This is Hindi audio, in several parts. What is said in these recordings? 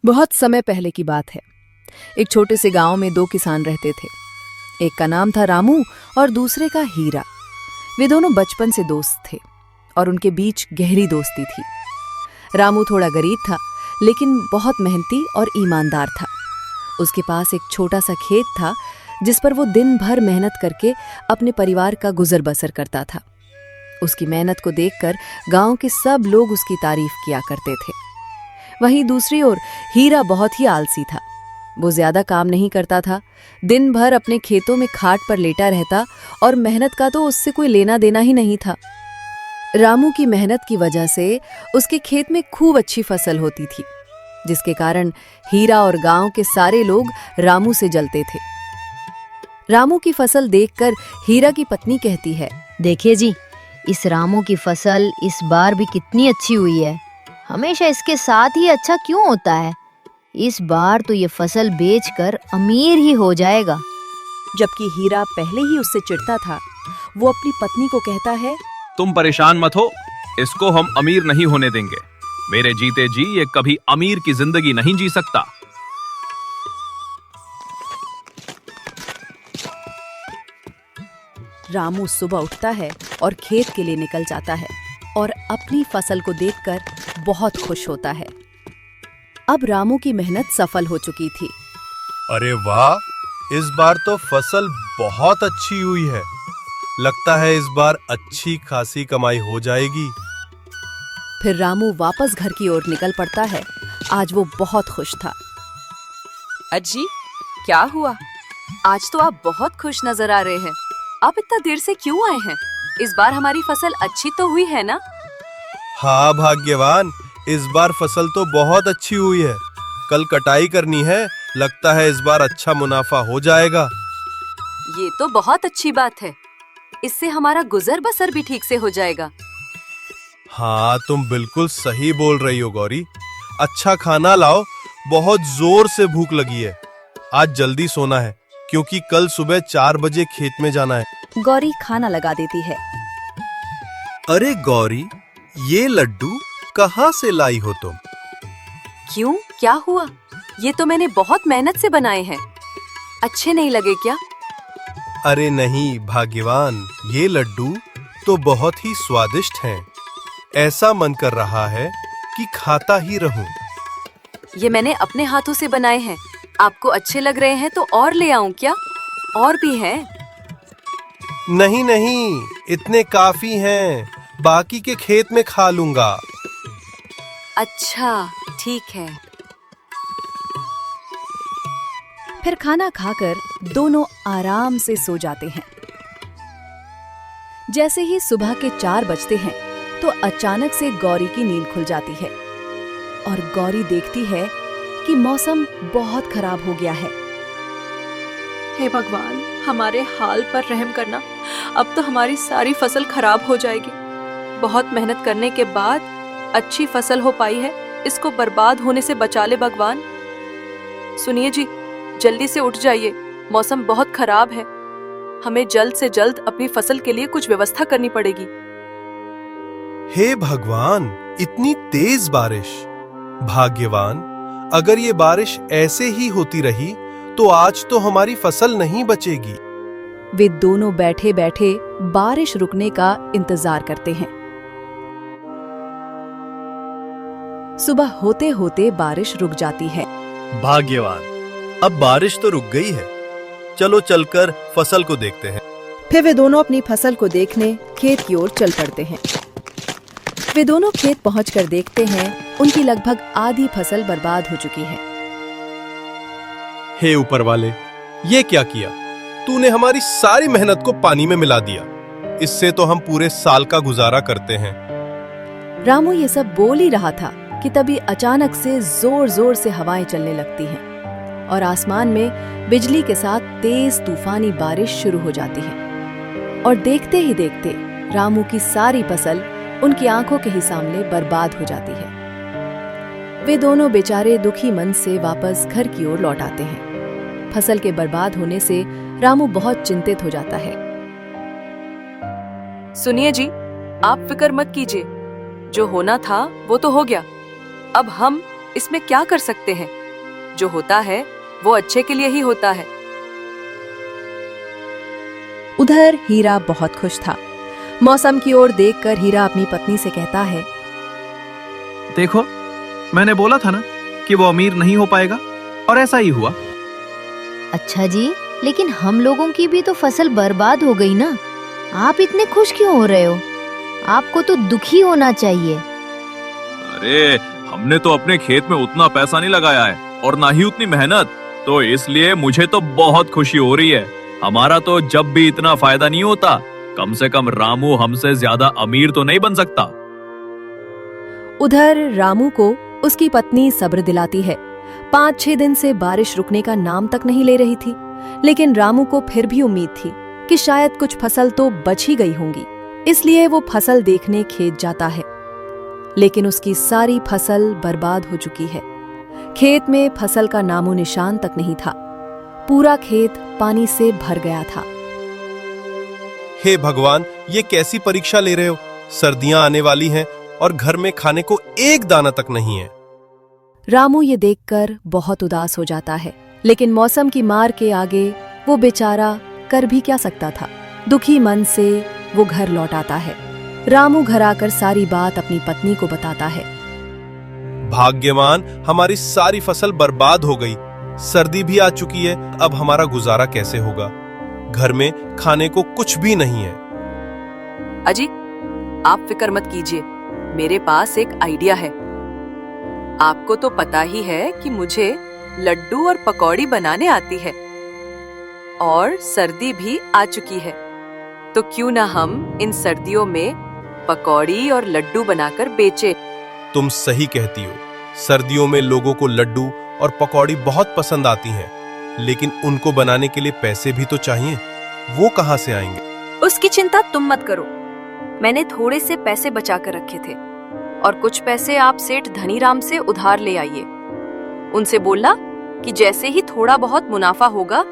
बहुत समय पहले की बात है। एक छोटे से गांव में दो किसान रहते थे। एक का नाम था रामू और दूसरे का हीरा। वे दोनों बचपन से दोस्त थे और उनके बीच गहरी दोस्ती थी। रामू थोड़ा गरीब था, लेकिन बहुत मेहनती और ईमानदार था। उसके पास एक छोटा सा खेत था जिस पर वो दिन भर मेहनत करके अपने परिवार का गुजर बसर करता था। उसकी मेहनत को देखकर गांव के सब लोग उसकी तारीफ किया करते थे। वहीं दूसरी ओर हीरा बहुत ही आलसी था। वो ज्यादा काम नहीं करता था, दिन भर अपने खेतों में खाट पर लेटा रहता और मेहनत का तो उससे कोई लेना देना ही नहीं था। रामू की मेहनत की वजह से उसके खेत में खूब अच्छी फसल होती थी, जिसके कारण हीरा और गांव के सारे लोग रामू से जलते थे। रामू की फसल देखकर हीरा की पत्नी कहती है, देखिए जी, इस रामू की फसल इस बार भी कितनी अच्छी हुई है। हमेशा इसके साथ ही अच्छा क्यों होता है? इस बार तो ये फसल बेचकर अमीर ही हो जाएगा। जबकि हीरा पहले ही उससे चिढ़ता था, वो अपनी पत्नी को कहता है, तुम परेशान मत हो, इसको हम अमीर नहीं होने देंगे। मेरे जीते जी ये कभी अमीर की जिंदगी नहीं जी सकता। रामू सुबह उठता है और खेत के लिए निकल जाता है और अपनी फसल को देखकर बहुत खुश होता है। अब रामू की मेहनत सफल हो चुकी थी। अरे वाह, इस बार तो फसल बहुत अच्छी हुई है। लगता है इस बार अच्छी खासी कमाई हो जाएगी। फिर रामू वापस घर की ओर निकल पड़ता है। आज वो बहुत खुश था। अजी, क्या हुआ? आज तो आप बहुत खुश नजर आ रहे हैं। आप इतना देर से क्यों आए हैं? इस बार हमारी फसल अच्छी तो हुई है ना? हाँ भाग्यवान, इस बार फसल तो बहुत अच्छी हुई है। कल कटाई करनी है, लगता है इस बार अच्छा मुनाफा हो जाएगा। ये तो बहुत अच्छी बात है। इससे हमारा गुजर बसर भी ठीक से हो जाएगा। हाँ, तुम बिल्कुल सही बोल रही हो गौरी। अच्छा खाना लाओ, बहुत जोर से भूख लगी है। आज जल्दी सोना है क्योंकि कल सुबह 4 बजे खेत में जाना है। गौरी खाना लगा देती है। अरे गौरी, ये लड्डू कहाँ से लाई हो तुम? क्यों, क्या हुआ? ये तो मैंने बहुत मेहनत से बनाए हैं। अच्छे नहीं लगे क्या? अरे नहीं भाग्यवान, ये लड्डू तो बहुत ही स्वादिष्ट हैं। ऐसा मन कर रहा है कि खाता ही रहूं। ये मैंने अपने हाथों से बनाए हैं। आपको अच्छे लग रहे हैं तो और ले आऊं क्या? और भी हैं। नहीं नहीं, इतने काफी हैं। बाकी के खेत में खा लूंगा। अच्छा, ठीक है। फिर खाना खाकर दोनों आराम से सो जाते हैं। जैसे ही सुबह के 4 बजते हैं तो अचानक से गौरी की नींद खुल जाती है और गौरी देखती है कि मौसम बहुत खराब हो गया है। हे भगवान, हमारे हाल पर रहम करना। अब तो हमारी सारी फसल खराब हो जाएगी। बहुत मेहनत करने के बाद अच्छी फसल हो पाई है, इसको बर्बाद होने से बचा ले भगवान। सुनिए जी, जल्दी से उठ जाइए, मौसम बहुत खराब है। हमें जल्द से जल्द अपनी फसल के लिए कुछ व्यवस्था करनी पड़ेगी। हे भगवान, इतनी तेज बारिश। भाग्यवान, अगर ये बारिश ऐसे ही होती रही तो आज तो हमारी फसल नहीं बचेगी। वे दोनों बैठे बैठे बारिश रुकने का इंतजार करते हैं। सुबह होते होते बारिश रुक जाती है। भाग्यवान, अब बारिश तो रुक गई है। चलो चलकर फसल को देखते हैं। फिर वे दोनों अपनी फसल को देखने खेत की ओर चल पड़ते हैं। वे दोनों खेत पहुंचकर देखते हैं उनकी लगभग आधी फसल बर्बाद हो चुकी है। हे ऊपर वाले, ये क्या किया? तूने हमारी सारी मेहनत को पानी में मिला दिया। इससे तो हम पूरे साल का गुजारा करते हैं। रामू ये सब बोल ही रहा था कि तभी अचानक से जोर जोर से हवाएं चलने लगती हैं और आसमान में बिजली के साथ तेज तूफानी बारिश शुरू हो जाती है। और देखते ही देखते रामू की सारी फसल उनकी आंखों के ही सामने बर्बाद हो जाती है। वे दोनों बेचारे दुखी मन से वापस घर की ओर लौट आते हैं। फसल के बर्बाद होने से रामू बहुत चिंतित हो जाता है। सुनिए जी, आप फिक्र मत कीजिए। जो होना था वो तो हो गया। अब हम इसमें क्या कर सकते हैं? जो होता है वो अच्छे के लिए ही होता है। उधर हीरा बहुत खुश था। मौसम की ओर देखकर हीरा अपनी पत्नी से कहता है, देखो, मैंने बोला था ना कि वो अमीर नहीं हो पाएगा, और ऐसा ही हुआ। अच्छा जी, लेकिन हम लोगों की भी तो फसल बर्बाद हो गई ना। आप इतने खुश क्यों हो रहे हो? आपको तो दुखी होना चाहिए। अरे, हमने तो अपने खेत में उतना पैसा नहीं लगाया है और ना ही उतनी मेहनत, तो इसलिए मुझे तो बहुत खुशी हो रही है। हमारा तो जब भी इतना फायदा नहीं होता, कम से कम रामू हमसे ज्यादा अमीर तो नहीं बन सकता। उधर रामू को उसकी पत्नी सब्र दिलाती है। 5-6 दिन से बारिश रुकने का नाम तक नहीं ले रही थी, लेकिन रामू को फिर भी उम्मीद थी कि शायद कुछ फसल तो बच ही गई होंगी। इसलिए वो फसल देखने खेत जाता है, लेकिन उसकी सारी फसल बर्बाद हो चुकी है। खेत में फसल का नामो निशान तक नहीं था। पूरा खेत पानी से भर गया था। हे भगवान, ये कैसी परीक्षा ले रहे हो? सर्दियां आने वाली हैं और घर में खाने को एक दाना तक नहीं है। रामू ये देखकर बहुत उदास हो जाता है, लेकिन मौसम की मार के आगे वो बेचारा कर भी क्या सकता था। दुखी मन से वो घर लौट आता है। रामू घर आकर सारी बात अपनी पत्नी को बताता है। भाग्यवान, हमारी सारी फसल बर्बाद हो गई। सर्दी भी आ चुकी है, अब हमारा गुजारा कैसे होगा? घर में खाने को कुछ भी नहीं है। अजी, आप फिक्र मत कीजिए, मेरे पास एक आइडिया है। आपको तो पता ही है कि मुझे लड्डू और पकौड़ी बनाने आती है, और सर्दी भी आ चुकी है, तो क्यों ना हम इन सर्दियों में पकौड़ी और लड्डू बनाकर बेचें। तुम सही कहती हो। सर्दियों में लोगों को लड्डू और पकौड़ी बहुत पसंद आती हैं, लेकिन उनको बनाने के लिए पैसे भी तो चाहिए। वो कहाँ से आएंगे? उसकी चिंता तुम मत करो। मैंने थोड़े से पैसे बचा कर रखे थे, और कुछ पैसे आप सेठ धनीराम से उधार ले आइए। उनसे बोलना कि जैसे ही थोड़ा बहुत मुनाफा होगा,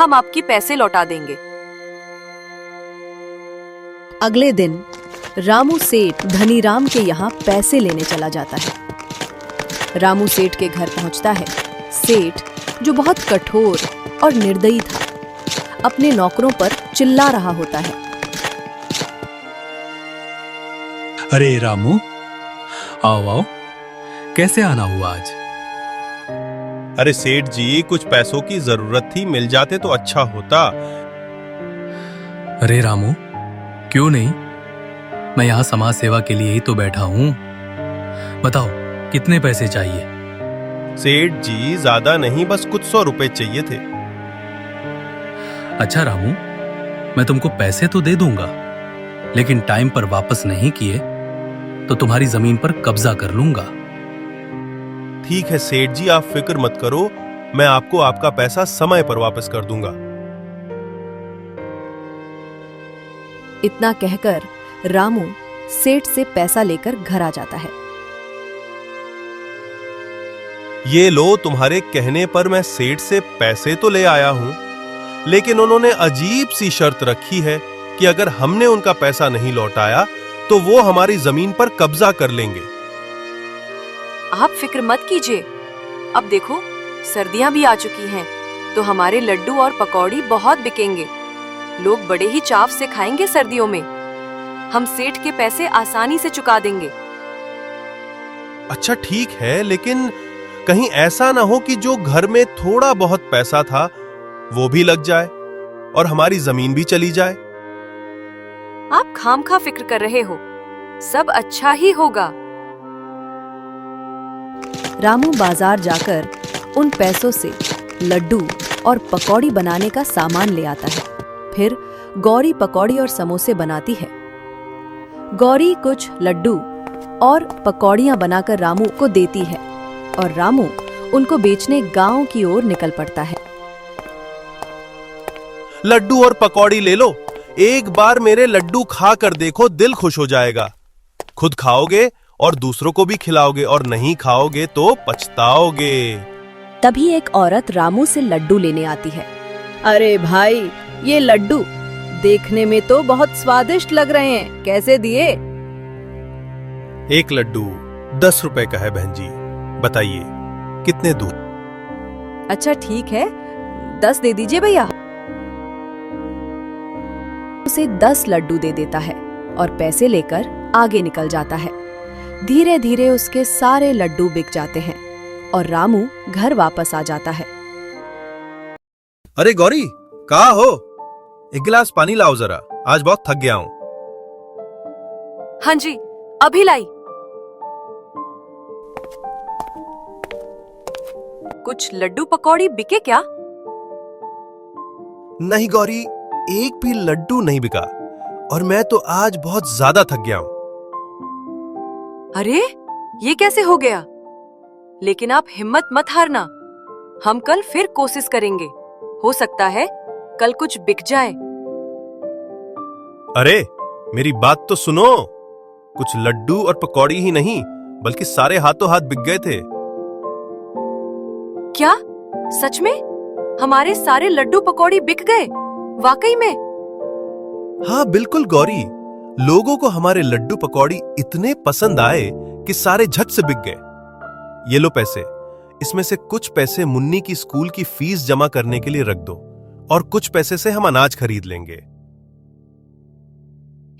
हम आपकी पैसे लौटा देंगे। अगले दिन रामू सेठ धनीराम के यहाँ पैसे लेने चला जाता है। रामू सेठ के घर पहुंचता है। सेठ, जो बहुत कठोर और निर्दयी था, अपने नौकरों पर चिल्ला रहा होता है। अरे रामू, आओ आओ, कैसे आना हुआ आज? अरे सेठ जी, कुछ पैसों की जरूरत थी, मिल जाते तो अच्छा होता। अरे रामू, क्यों नहीं? मैं यहाँ समाज सेवा के लिए ही तो बैठा हूँ। बताओ, कितने पैसे चाहिए? सेठ जी, ज्यादा नहीं, बस कुछ 100 रुपए चाहिए थे। अच्छा रामू, मैं तुमको पैसे तो दे दूंगा, लेकिन टाइम पर वापस नहीं किए तो तुम्हारी जमीन पर कब्जा कर लूंगा। ठीक है सेठ जी, आप फिक्र मत करो, मैं आपको आपका पैसा समय पर वापस कर दूंगा। इतना कहकर रामू सेठ से पैसा लेकर घर आ जाता है। ये लो, तुम्हारे कहने पर मैं सेठ से पैसे तो ले आया हूं, लेकिन उन्होंने अजीब सी शर्त रखी है कि अगर हमने उनका पैसा नहीं लौटाया तो वो हमारी जमीन पर कब्जा कर लेंगे। आप फिक्र मत कीजिए। अब देखो, सर्दियां भी आ चुकी हैं, तो हमारे लड्डू और पकौड़ी बहुत बिकेंगे। लोग बड़े ही चाव से खाएंगे सर्दियों में। हम सेठ के पैसे आसानी से चुका देंगे। अच्छा ठीक है, लेकिन कहीं ऐसा ना हो कि जो घर में थोड़ा बहुत पैसा था वो भी लग जाए और हमारी जमीन भी चली जाए। आप खामखा फिक्र कर रहे हो, सब अच्छा ही होगा। रामू बाजार जाकर उन पैसों से लड्डू और पकौड़ी बनाने का सामान ले आता है। फिर गौरी पकौड़ी और समोसे बनाती है। गौरी कुछ लड्डू और पकौड़ियां बनाकर रामू को देती है, और रामू उनको बेचने गांव की ओर निकल पड़ता है। लड्डू और पकौड़ी ले लो, एक बार मेरे लड्डू खा कर देखो, दिल खुश हो जाएगा। खुद खाओगे और दूसरों को भी खिलाओगे, और नहीं खाओगे तो पछताओगे। तभी एक औरत रामू से लड्डू लेने आती है। अरे भाई, ये लड्डू देखने में तो बहुत स्वादिष्ट लग रहे हैं, कैसे दिए? एक लड्डू 10 रुपए का है बहन जी, बताइए कितने दूं? अच्छा ठीक है, 10 दे दीजिए भैया। उसे 10 लड्डू दे देता है और पैसे लेकर आगे निकल जाता है। धीरे धीरे उसके सारे लड्डू बिक जाते हैं और रामू घर वापस आ जाता है। अरे गौरी, कहाँ हो? एक गिलास पानी लाओ जरा, आज बहुत थक गया हूँ। हाँ जी, अभी लाई। कुछ लड्डू पकौड़ी बिके क्या? नहीं गौरी, एक भी लड्डू नहीं बिका और मैं तो आज बहुत ज्यादा थक गया हूँ। अरे, ये कैसे हो गया? लेकिन आप हिम्मत मत हारना, हम कल फिर कोशिश करेंगे। हो सकता है कल कुछ बिक जाए। अरे मेरी बात तो सुनो, कुछ लड्डू और पकौड़ी ही नहीं बल्कि सारे हाथों हाथ बिक गए थे। क्या? सच में? हमारे सारे लड्डू पकौड़ी बिक गए? वाकई में? हाँ बिल्कुल गौरी, लोगों को हमारे लड्डू पकौड़ी इतने पसंद आए कि सारे झट से बिक गए। ये लो पैसे, इसमें से कुछ पैसे मुन्नी की स्कूल की फीस जमा करने के लिए रख दो और कुछ पैसे से हम अनाज खरीद लेंगे।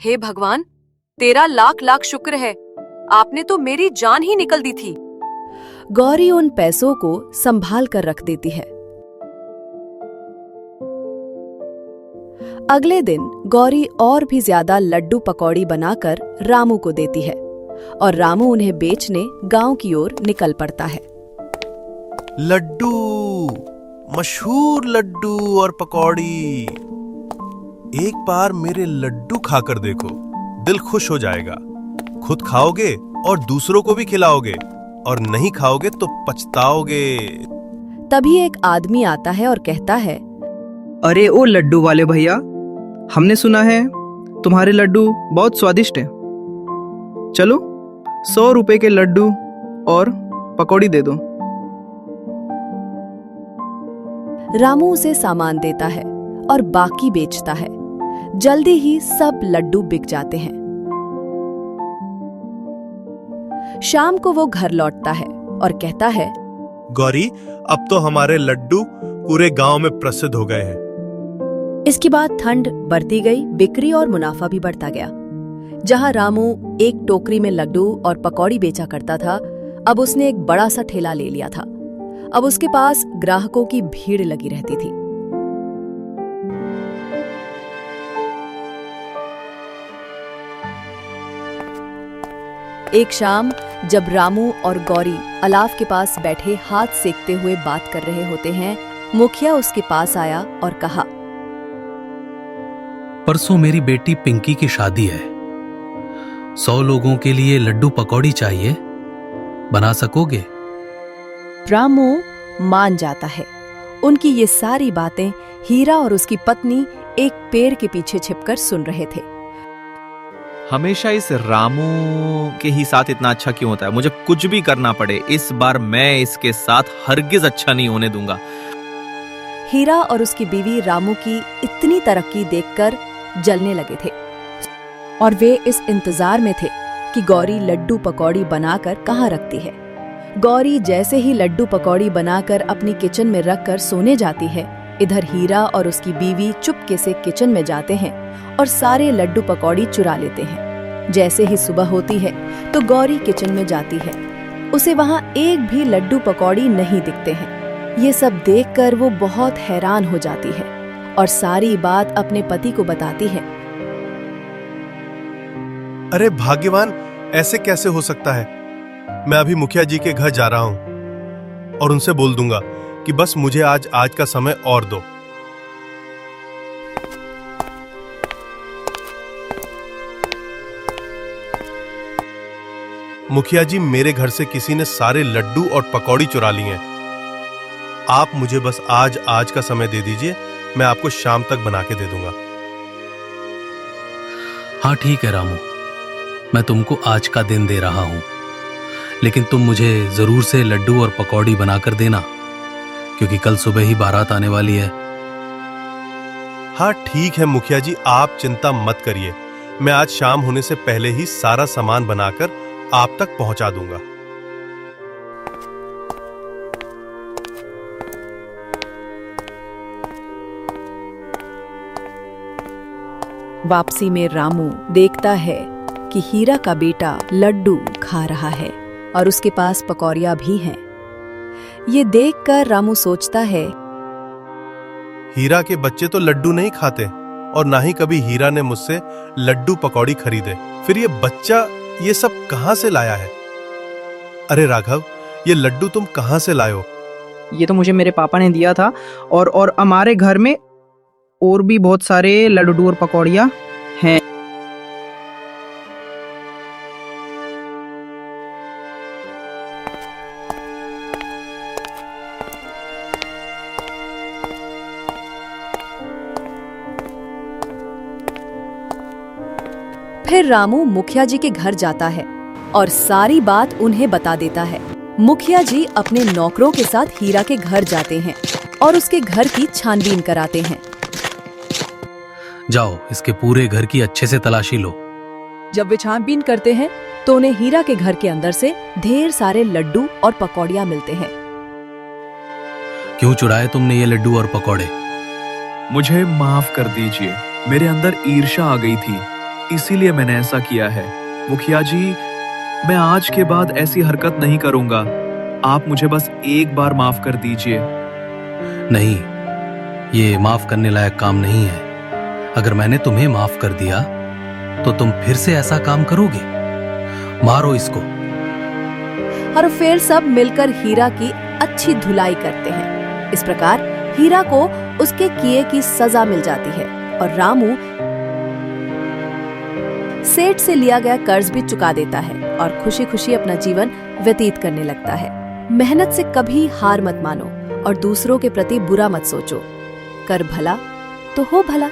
हे भगवान, तेरा लाख लाख शुक्र है, आपने तो मेरी जान ही निकल दी थी। गौरी उन पैसों को संभाल कर रख देती है। अगले दिन गौरी और भी ज्यादा लड्डू पकौड़ी बनाकर रामू को देती है और रामू उन्हें बेचने गांव की ओर निकल पड़ता है। लड्डू, मशहूर लड्डू और पकौड़ी। एक बार मेरे लड्डू खाकर देखो, दिल खुश हो जाएगा। खुद खाओगे और दूसरों को भी खिलाओगे और नहीं खाओगे तो पछताओगे। तभी एक आदमी आता है और कहता है, अरे ओ लड्डू वाले भैया, हमने सुना है तुम्हारे लड्डू बहुत स्वादिष्ट हैं। चलो 100 रुपए के लड्डू और पकौड़ी दे दो। रामू उसे सामान देता है और बाकी बेचता है। जल्दी ही सब लड्डू बिक जाते हैं। शाम को वो घर लौटता है और कहता है, गौरी, अब तो हमारे लड्डू पूरे गांव में प्रसिद्ध हो गए हैं। इसके बाद ठंड बढ़ती गई, बिक्री और मुनाफा भी बढ़ता गया। जहां रामू एक टोकरी में लड्डू और पकौड़ी बेचा करता था, अब उसने एक बड़ा सा ठेला ले लिया था। अब उसके पास ग्राहकों की भीड़ लगी रहती थी। एक शाम जब रामू और गौरी अलाव के पास बैठे हाथ सेकते हुए बात कर रहे होते हैं, मुखिया उसके पास आया और कहा, परसों मेरी बेटी पिंकी की शादी है। 100 लोगों के लिए लड्डू पकौड़ी चाहिए, बना सकोगे? रामू मान जाता है। उनकी ये सारी बातें हीरा और उसकी पत्नी एक पेड़ के पीछे छिपकर सुन रहे थे। हमेशा इस रामू के ही साथ इतना अच्छा क्यों होता है? मुझे कुछ भी करना पड़े, इस बार मैं इसके साथ हरगिज अच्छा नहीं होने दूंगा। हीरा और उसकी बीवी रामू की इतनी तरक्की देखकर जलने लगे थे और वे इस इंतजार में थे कि गौरी लड्डू पकौड़ी बनाकर कहाँ रखती है। गौरी जैसे ही लड्डू पकौड़ी बनाकर अपनी किचन में रखकर सोने जाती है, इधर हीरा और उसकी बीवी चुपके से किचन में जाते हैं और सारे लड्डू पकौड़ी चुरा लेते हैं। जैसे ही सुबह होती है तो गौरी किचन में जाती है। उसे वहां एक भी लड्डू पकौड़ी नहीं दिखते हैं। ये सब देखकर वो बहुत हैरान हो जाती है और सारी बात अपने पति को बताती है। अरे भाग्यवान, ऐसे कैसे हो सकता है? मैं अभी मुखिया जी के घर जा रहा हूं और उनसे बोल दूंगा कि बस मुझे आज का समय और दो। मुखिया जी, मेरे घर से किसी ने सारे लड्डू और पकौड़ी चुरा लिए हैं। आप मुझे बस आज का समय दे दीजिए, मैं आपको शाम तक बना के दे दूंगा। हाँ ठीक है रामू, मैं तुमको आज का दिन दे रहा हूं, लेकिन तुम मुझे जरूर से लड्डू और पकौड़ी बनाकर देना, क्योंकि कल सुबह ही बारात आने वाली है। हाँ ठीक है मुखिया जी, आप चिंता मत करिए, मैं आज शाम होने से पहले ही सारा सामान बनाकर आप तक पहुंचा दूंगा। वापसी में रामू देखता है कि हीरा का बेटा लड्डू खा रहा है और उसके पास पकौड़ियाँ भी हैं। ये देखकर रामू सोचता है, हीरा के बच्चे तो लड्डू नहीं खाते और ना ही कभी हीरा ने मुझसे लड्डू पकौड़ी खरीदे। फिर ये बच्चा ये सब कहाँ से लाया है? अरे राघव, ये लड्डू तुम कहाँ से लाए हो? ये तो मुझे मेरे पापा ने दिया था और हमारे घर में और भी बहुत सारे लड्डू और पकौड़ियाँ हैं। फिर रामू मुखिया जी के घर जाता है और सारी बात उन्हें बता देता है। मुखिया जी अपने नौकरों के साथ हीरा के घर जाते हैं और उसके घर की छानबीन कराते हैं। जाओ, इसके पूरे घर की अच्छे से तलाशी लो। जब वे छानबीन करते हैं तो उन्हें हीरा के घर के अंदर से ढेर सारे लड्डू और पकौड़ियाँ मिलते हैं। क्यों चुराए तुमने ये लड्डू और पकौड़े? मुझे माफ कर दीजिए, मेरे अंदर ईर्ष्या आ गई थी, इसीलिए मैंने ऐसा किया है। मुखिया जी, मैं आज के बाद ऐसी हरकत नहीं करूंगा। आप मुझे बस एक बार माफ कर दीजिए। नहीं, ये माफ करने लायक काम नहीं है। अगर मैंने तुम्हें माफ कर दिया तो तुम फिर से ऐसा काम करोगे? मारो इसको। और फिर सब मिलकर हीरा की अच्छी धुलाई करते हैं। इस प्रकार हीरा को उसके किए की सजा मिल जाती है और रामू सेठ से लिया गया कर्ज भी चुका देता है और खुशी खुशी अपना जीवन व्यतीत करने लगता है। मेहनत से कभी हार मत मानो और दूसरों के प्रति बुरा मत सोचो। कर भला तो हो भला।